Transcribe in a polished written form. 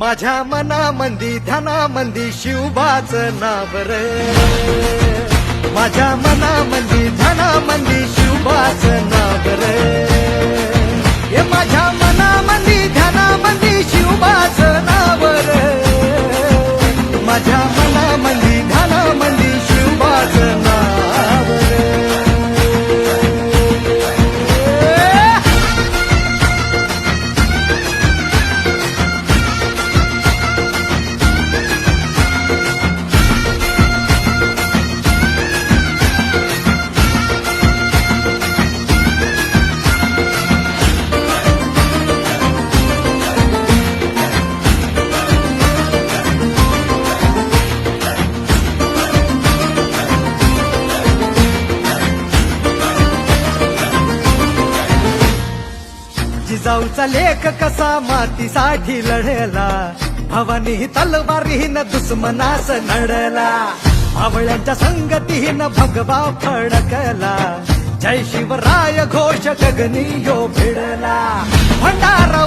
माझ्या मनामंदी ध्यानामंदी शिवबाचं नाव रे, माझ्या मनामंदी ध्यानामंदी शिवबाचं नाव रे, हे माझ्या मनामंदी ध्यानामंदी शिवबाचं नाव रे, माझ्या मनामंदी ध्यानामंदी शिवबाचं नाव रे. जिजाऊचा लेख कसा मातीसाठी लढला, भवानी तलवारीनं दुश्मनास नडला, भावळ्यांच्या संगतीनं भगवा फडकला, जय शिवराय घोष गगनी यो भिडला, भंडारा